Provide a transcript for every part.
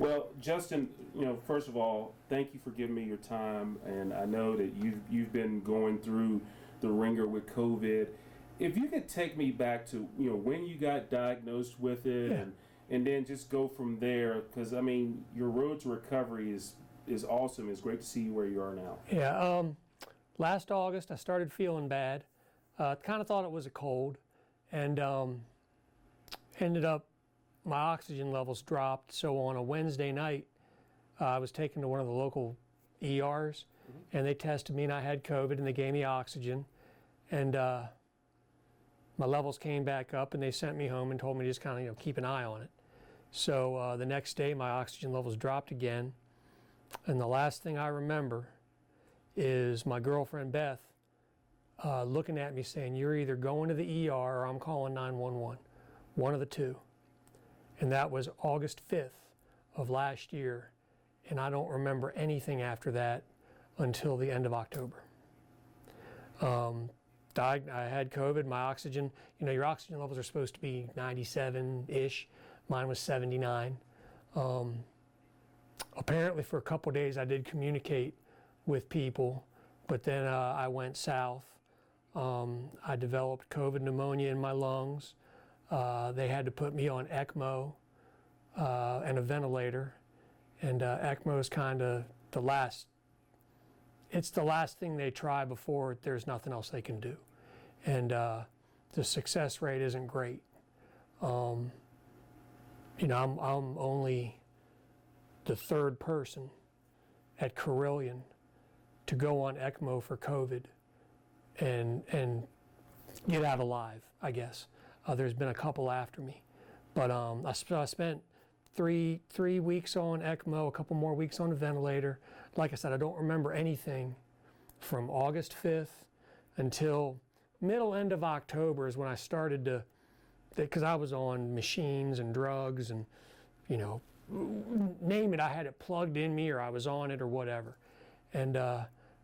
Well, Justin, first of all, thank you for giving me your time, and I know that you've been going through the ringer with COVID. If you could take me back to when you got diagnosed with it, Yeah. and then just go from there, because I mean your road to recovery is awesome. It's great to see where you are now. Yeah. Last August, I started feeling bad. Kind of thought it was a cold, and ended up my oxygen levels dropped. So on a Wednesday night, I was taken to one of the local ERs, and they tested me, and I had COVID, and they gave me oxygen, and my levels came back up, and they sent me home and told me to just kind of keep an eye on it. So the next day, my oxygen levels dropped again, and the last thing I remember is my girlfriend Beth looking at me saying, "You're either going to the ER or I'm calling 911, one of the two." And that was August 5th of last year, and I don't remember anything after that until the end of October. I had COVID, my oxygen, your oxygen levels are supposed to be 97-ish. Mine was 79. Apparently for a couple of days I did communicate with people, but then I went south. I developed COVID pneumonia in my lungs. They had to put me on ECMO and a ventilator, and ECMO is kind of the last thing they try before there's nothing else they can do. And the success rate isn't great. I'm only the third person at Carillion to go on ECMO for COVID and get out alive, I guess. There's been a couple after me. But I spent three weeks on ECMO, a couple more weeks on a ventilator. Like I said, I don't remember anything from August 5th until end of October is when I started to, because I was on machines and drugs and, name it, I had it plugged in me or I was on it or whatever. And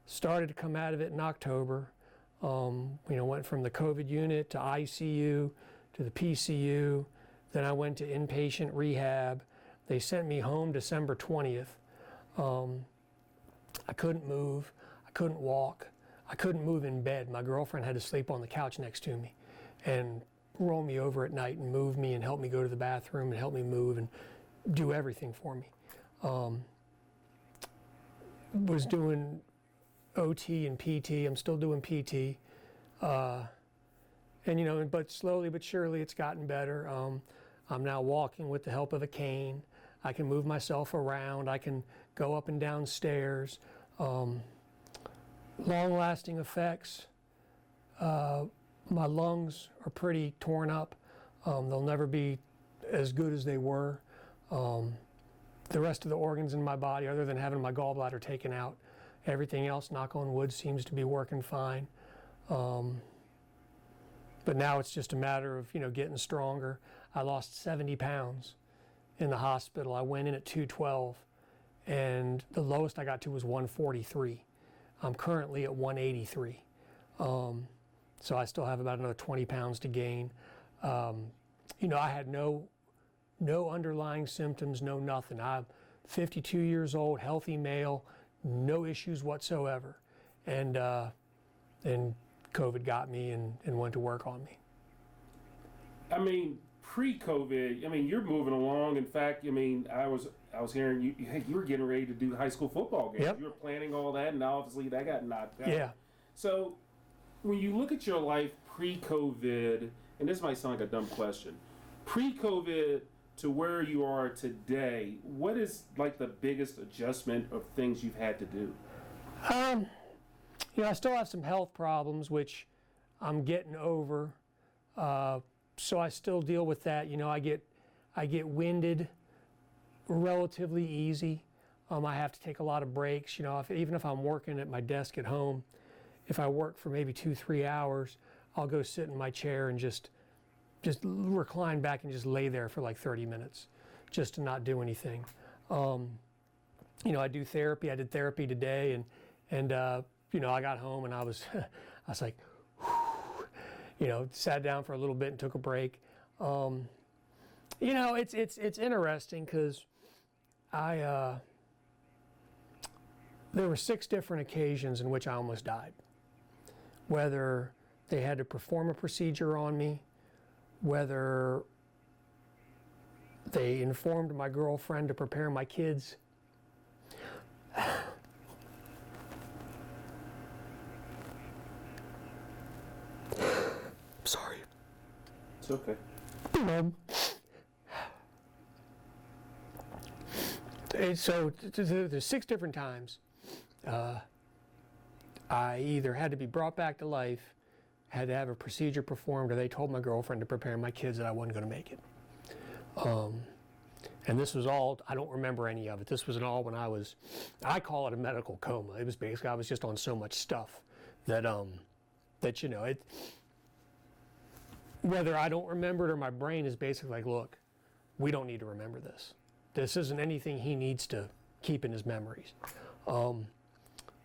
started to come out of it in October. Went from the COVID unit to ICU to the PCU. Then I went to inpatient rehab. They sent me home December 20th. I couldn't move. I couldn't walk. I couldn't move in bed. My girlfriend had to sleep on the couch next to me and roll me over at night and move me and help me go to the bathroom and help me move and do everything for me. Was doing OT and PT. I'm still doing PT. But slowly but surely it's gotten better. I'm now walking with the help of a cane. I can move myself around. I can go up and down stairs. Long-lasting effects. My lungs are pretty torn up. They'll never be as good as they were. The rest of the organs in my body, other than having my gallbladder taken out, everything else, knock on wood, seems to be working fine. But now it's just a matter of, getting stronger. I lost 70 pounds in the hospital. I went in at 212, and the lowest I got to was 143. I'm currently at 183. So I still have about another 20 pounds to gain. I had no underlying symptoms, no nothing. I'm 52 years old, healthy male, no issues whatsoever. And COVID got me and went to work on me. I mean, pre-COVID, you're moving along. In fact, I was hearing you were getting ready to do high school football games. Yep. You were planning all that, and obviously that got knocked out. Yeah. So when you look at your life pre-COVID, and this might sound like a dumb question, pre-COVID to where you are today, what is like the biggest adjustment of things you've had to do? I still have some health problems, which I'm getting over. So I still deal with that. I get winded relatively easy. I have to take a lot of breaks. Even if I'm working at my desk at home, if I work for maybe 2-3 hours, I'll go sit in my chair and just recline back and just lay there for like 30 minutes, just to not do anything. I do therapy. I did therapy today, and I got home and I was like, sat down for a little bit and took a break. It's interesting because there were 6 different occasions in which I almost died. Whether they had to perform a procedure on me, whether they informed my girlfriend to prepare my kids. Sorry. It's okay. So there's 6 different times I either had to be brought back to life, had to have a procedure performed, or they told my girlfriend to prepare my kids that I wasn't going to make it. And this was all, I don't remember any of it. This was all when I call it a medical coma. It was basically, I was just on so much stuff that, whether I don't remember it or my brain is basically like, look, we don't need to remember this. This isn't anything he needs to keep in his memories.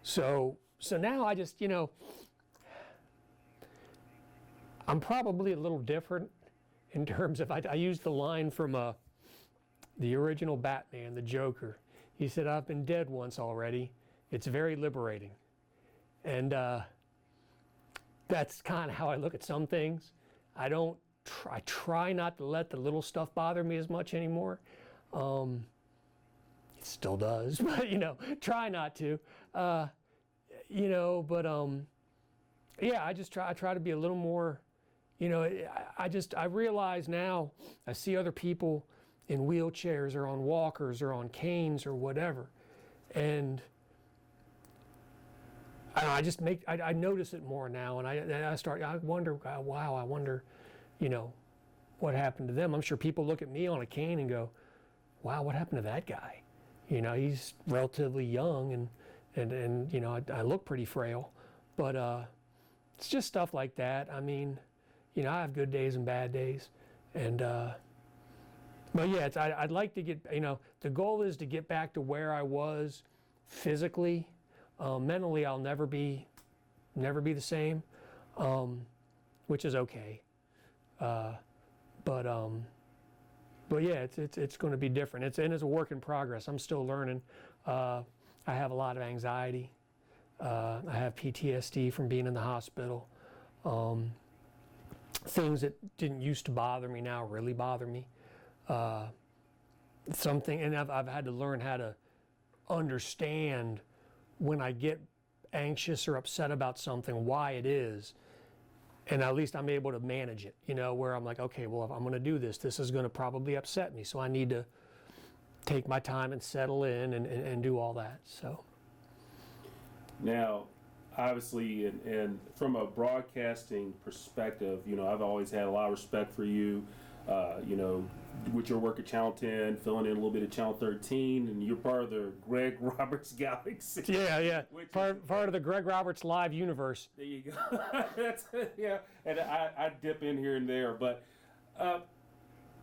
So now I just, I'm probably a little different in terms of, I used the line from the original Batman, the Joker. He said, I've been dead once already. It's very liberating. And that's kind of how I look at some things. I try not to let the little stuff bother me as much anymore. It still does, but try not to. But yeah, I try to be a little more, I realize now, I see other people in wheelchairs or on walkers or on canes or whatever, and I notice it more now, and I wonder, wow, I wonder, what happened to them. I'm sure people look at me on a cane and go, wow, what happened to that guy? He's relatively young and I look pretty frail, but it's just stuff like that. I mean, I have good days and bad days, and but yeah, I'd like to get, the goal is to get back to where I was physically. Mentally, I'll never be the same, which is okay. But yeah, it's going to be different. It's a work in progress. I'm still learning. I have a lot of anxiety. I have PTSD from being in the hospital. Things that didn't used to bother me now really bother me. And I've had to learn how to understand when I get anxious or upset about something, why it is. And at least I'm able to manage it, where I'm like, okay, well, if I'm going to do this, this is going to probably upset me. So I need to take my time and settle in and do all that. So now, obviously, and from a broadcasting perspective, I've always had a lot of respect for you, with your work at Channel 10, filling in a little bit of Channel 13, and you're part of the Greg Roberts Galaxy. Yeah. Part of the Greg Roberts live universe. There you go. Yeah, and I dip in here and there, but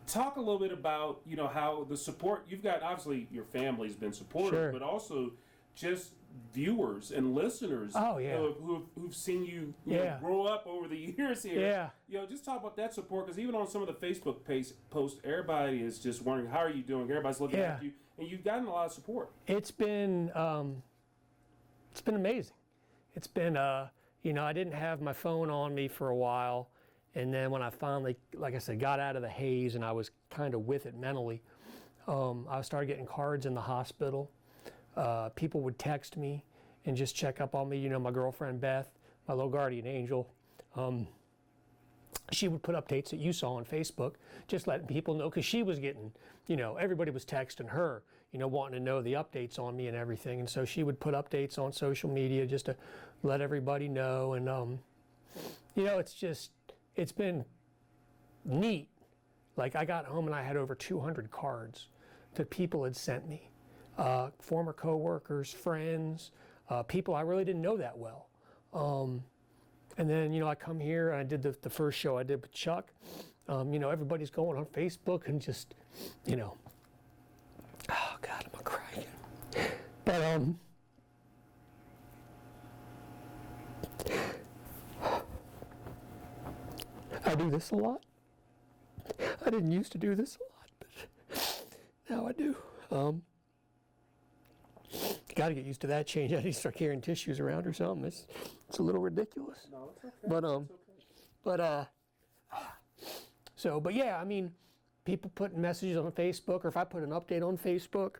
talk a little bit about, how the support you've got. Obviously, your family's been supportive, sure, but also just viewers and listeners who've seen you, grow up over the years here. Yeah. Just talk about that support, because even on some of the Facebook posts, everybody is just wondering, how are you doing? Everybody's looking at you, and you've gotten a lot of support. It's been amazing. It's been, I didn't have my phone on me for a while, and then when I finally, like I said, got out of the haze and I was kind of with it mentally, I started getting cards in the hospital. People would text me and just check up on me. My girlfriend Beth, my little guardian angel, she would put updates that you saw on Facebook, just letting people know, because she was getting, everybody was texting her, wanting to know the updates on me and everything. And so she would put updates on social media just to let everybody know. And, it's been neat. Like, I got home and I had over 200 cards that people had sent me. Former coworkers, friends, people I really didn't know that well. And then, I come here and I did the first show I did with Chuck. Everybody's going on Facebook and just, oh God, I'm crying. But, I do this a lot. I didn't used to do this a lot, but now I do. got to get used to that change. I need to start carrying tissues around or something. It's a little ridiculous. No, it's okay. But It's okay. but yeah, I mean, people putting messages on Facebook, or if I put an update on Facebook,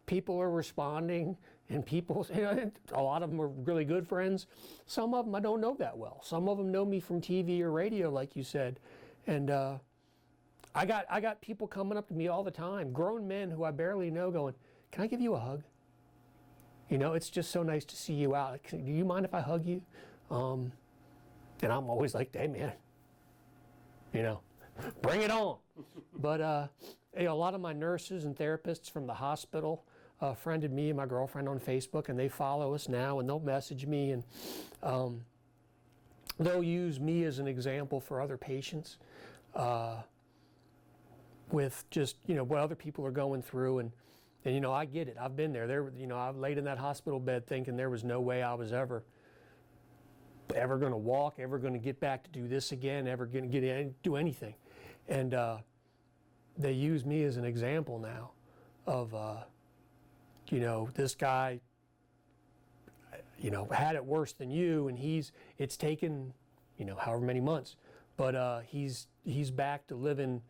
people are responding, and people, a lot of them are really good friends. Some of them I don't know that well. Some of them know me from TV or radio, like you said, and I got people coming up to me all the time, grown men who I barely know, going, "Can I give you a hug? It's just so nice to see you out. Do you mind if I hug you?" And I'm always like, "Hey, man, bring it on." But a lot of my nurses and therapists from the hospital friended me and my girlfriend on Facebook, and they follow us now, and they'll message me, and they'll use me as an example for other patients with just what other people are going through, and I get it. I've been there. I've laid in that hospital bed thinking there was no way I was ever going to walk, ever going to get back to do this again, ever going to do anything. And they use me as an example now of, this guy, had it worse than you, and it's taken, however many months, but he's back to living,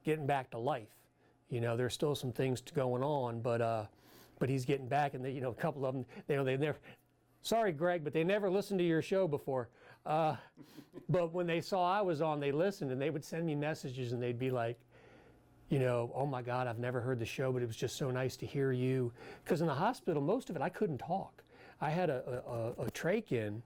getting back to life. There's still some things going on, but he's getting back, and a couple of them, they never. Sorry, Greg, but they never listened to your show before. But when they saw I was on, they listened, and they would send me messages, and they'd be like, "Oh my God, I've never heard the show, but it was just so nice to hear you." Because in the hospital, most of it, I couldn't talk. I had a trach in,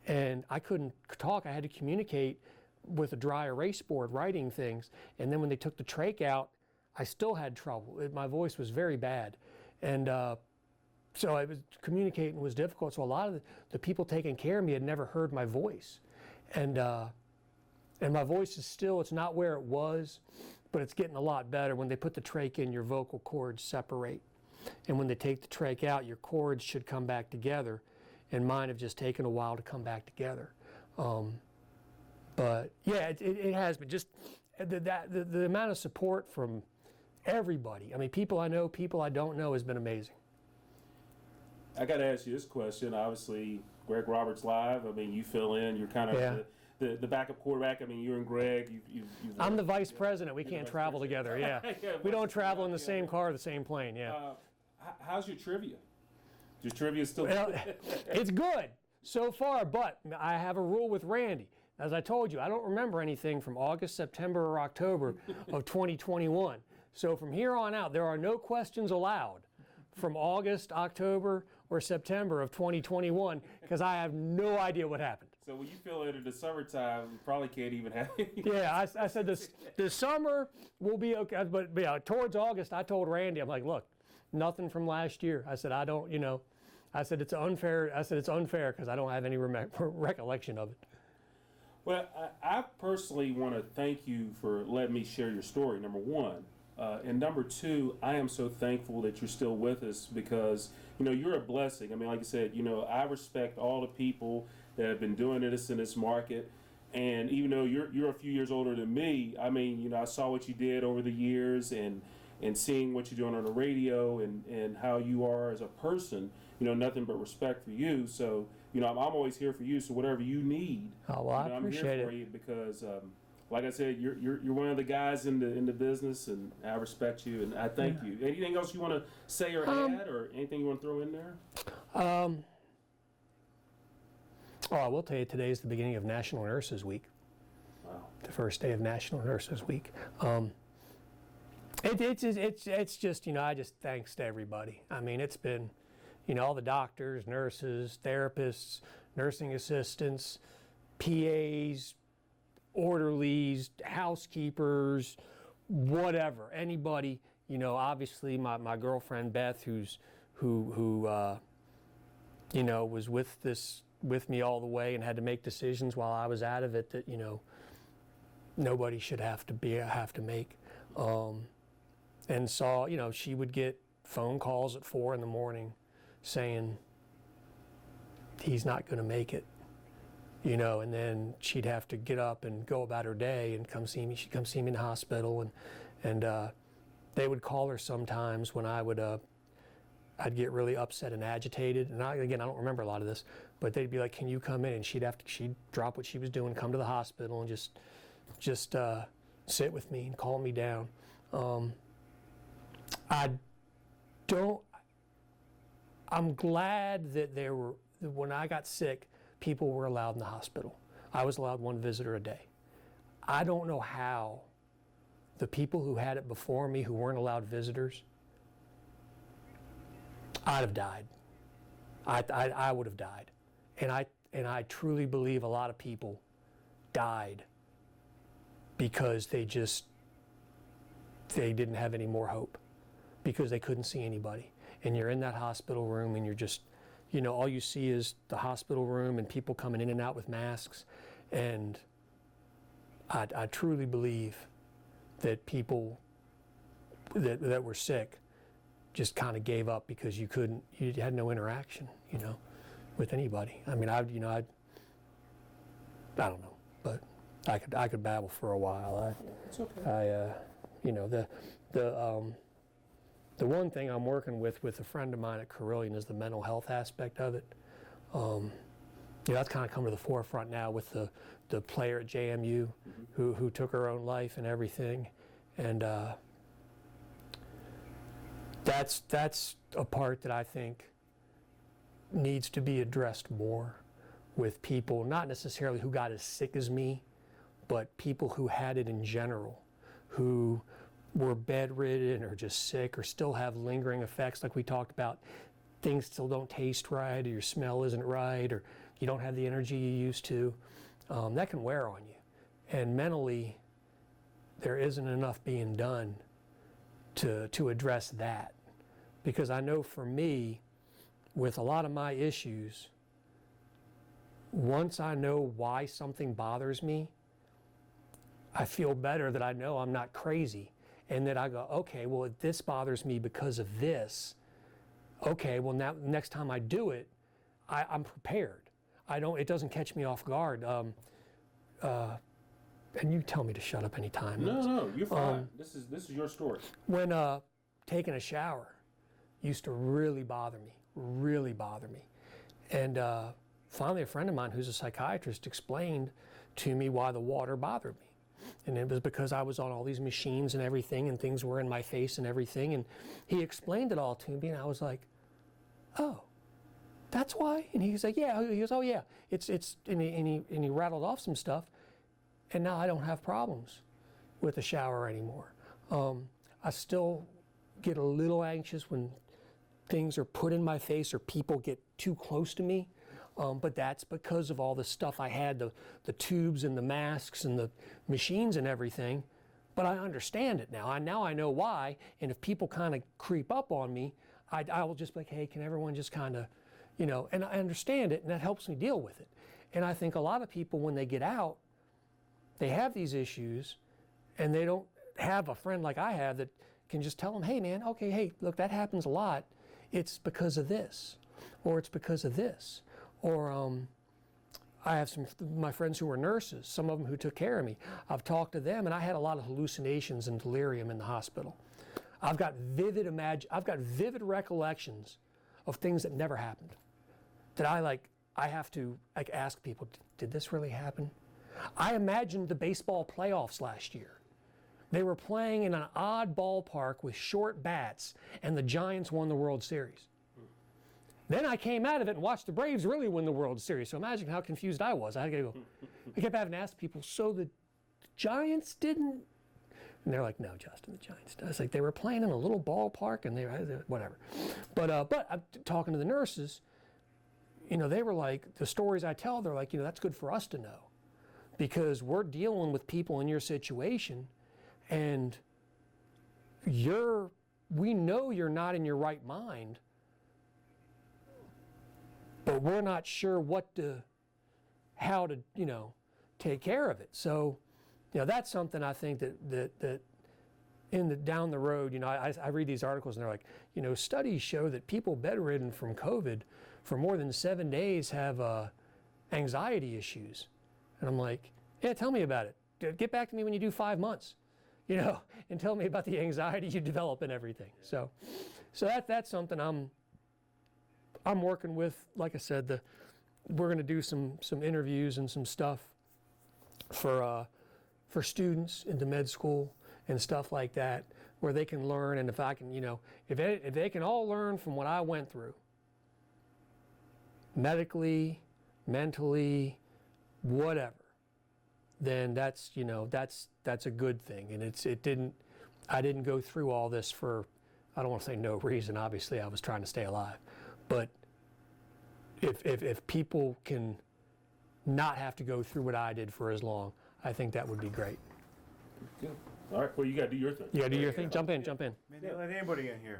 and I couldn't talk. I had to communicate with a dry erase board, writing things. And then when they took the trach out, I still had trouble. My voice was very bad. And so communicating was difficult. So a lot of the people taking care of me had never heard my voice. And my voice is still, it's not where it was, but it's getting a lot better. When they put the trach in, your vocal cords separate. And when they take the trach out, your cords should come back together. And mine have just taken a while to come back together. But yeah, it has been just the amount of support from everybody. I mean, people I know, people I don't know, has been amazing. I got to ask you this question. Obviously, Greg Roberts live. I mean, you fill in. You're kind of the backup quarterback. I mean, you and Greg. I'm the vice president. We can't travel together. Yeah, we don't travel in the same car, the same plane. Yeah. How's your trivia? Your trivia still? Well, it's good so far, but I have a rule with Randy. As I told you, I don't remember anything from August, September, or October of 2021. So from here on out, there are no questions allowed from August, October, or September of 2021, because I have no idea what happened. So when you fill in the summertime, you probably can't even have it. Yeah, I said this summer will be okay, but towards August, I told Randy, I'm like, look, nothing from last year. I said, I don't, I said, it's unfair. I said, it's unfair because I don't have any recollection of it. Well, I personally want to thank you for letting me share your story, number one. And number two, I am so thankful that you're still with us because, you're a blessing. I mean, like I said, I respect all the people that have been doing this in this market. And even though you're a few years older than me, I mean, I saw what you did over the years and seeing what you're doing on the radio and how you are as a person, nothing but respect for you. So, I'm always here for you. So whatever you need, oh, well, I appreciate I'm here for you because, like I said, you're one of the guys in the business, and I respect you and I thank you. Anything else you want to say or add, or anything you want to throw in there? I will tell you, today is the beginning of National Nurses Week. Wow. The first day of National Nurses Week. It's just, I just thanks to everybody. I mean, it's been, all the doctors, nurses, therapists, nursing assistants, PAs, orderlies, housekeepers, whatever, anybody, obviously my girlfriend Beth, who was with me all the way and had to make decisions while I was out of it that, nobody should have to make. And saw, she would get phone calls at 4 a.m. saying he's not going to make it, and then she'd have to get up and go about her day and come see me. She'd come see me in the hospital, and they would call her sometimes when I would I'd get really upset and agitated. And again, I don't remember a lot of this, but they'd be like, "Can you come in?" And she'd drop what she was doing, come to the hospital, and just sit with me and calm me down. I'm glad that when I got sick, people were allowed in the hospital. I was allowed one visitor a day. I don't know how the people who had it before me who weren't allowed visitors, I'd have died. I would have died. And I truly believe a lot of people died because they didn't have any more hope, because they couldn't see anybody. And you're in that hospital room and you're just, all you see is the hospital room and people coming in and out with masks. And I truly believe that people that were sick just kind of gave up because you had no interaction, with anybody. I mean, I don't know, but I could babble for a while. It's okay. The one thing I'm working with a friend of mine at Carillion is the mental health aspect of it. That's kind of come to the forefront now with the player at JMU who took her own life and everything, and that's a part that I think needs to be addressed more with people, not necessarily who got as sick as me, but people who had it in general, who were bedridden or just sick or still have lingering effects like we talked about. Things still don't taste right, or your smell isn't right, or you don't have the energy you used to. That can wear on you. And mentally, there isn't enough being done to address that. Because I know for me, with a lot of my issues, once I know why something bothers me, I feel better that I know I'm not crazy. And that I go, okay, well, if this bothers me because of this, okay, well, now next time I do it, I'm prepared. It doesn't catch me off guard. And you tell me to shut up anytime. No, you're fine. This is your story. When taking a shower used to really bother me. And finally, a friend of mine who's a psychiatrist explained to me why the water bothered me. And it was because I was on all these machines and everything, and things were in my face and everything. And he explained it all to me, and I was like, oh, that's why? And he's like, yeah. He goes, oh yeah, it's and he rattled off some stuff, and now I don't have problems with the shower anymore. I still get a little anxious when things are put in my face or people get too close to me. But that's because of all the stuff I had, the tubes and the masks and the machines and everything. But I understand it now. Now I know why. And if people kind of creep up on me, I will just be like, hey, can everyone just kind of, and I understand it, and that helps me deal with it. And I think a lot of people, when they get out, they have these issues, and they don't have a friend like I have that can just tell them, hey, man, okay, hey, look, that happens a lot. It's because of this, or it's because of this. Or I have some of my friends who are nurses, some of them who took care of me. I've talked to them, and I had a lot of hallucinations and delirium in the hospital. I've got vivid recollections of things that never happened. That I have to ask people, did this really happen? I imagined the baseball playoffs last year. They were playing in an odd ballpark with short bats, and the Giants won the World Series. Then I came out of it and watched the Braves really win the World Series. So imagine how confused I was. I kept having to ask people, so the Giants didn't? And they're like, no, Justin, the Giants did. It's like they were playing in a little ballpark and they whatever. But I'm talking to the nurses, they were like, the stories I tell, they're like, that's good for us to know. Because we're dealing with people in your situation, and we know you're not in your right mind, but we're not sure how to take care of it. So, that's something I think that down the road, I read these articles and they're like, studies show that people bedridden from COVID for more than 7 days have anxiety issues. And I'm like, yeah, tell me about it. Get back to me when you do 5 months, and tell me about the anxiety you develop and everything. So that's something I'm I'm working with, like I said, we're going to do some interviews and some stuff for students into med school and stuff like that, where they can learn. And if I can, if they can all learn from what I went through, medically, mentally, whatever, then that's a good thing. And I didn't go through all this for, I don't want to say no reason. Obviously, I was trying to stay alive, but if people can not have to go through what I did for as long, I think that would be great. Good. All right. Well, you got to do your thing. You got to do your thing. Jump in. Man, they let anybody in here.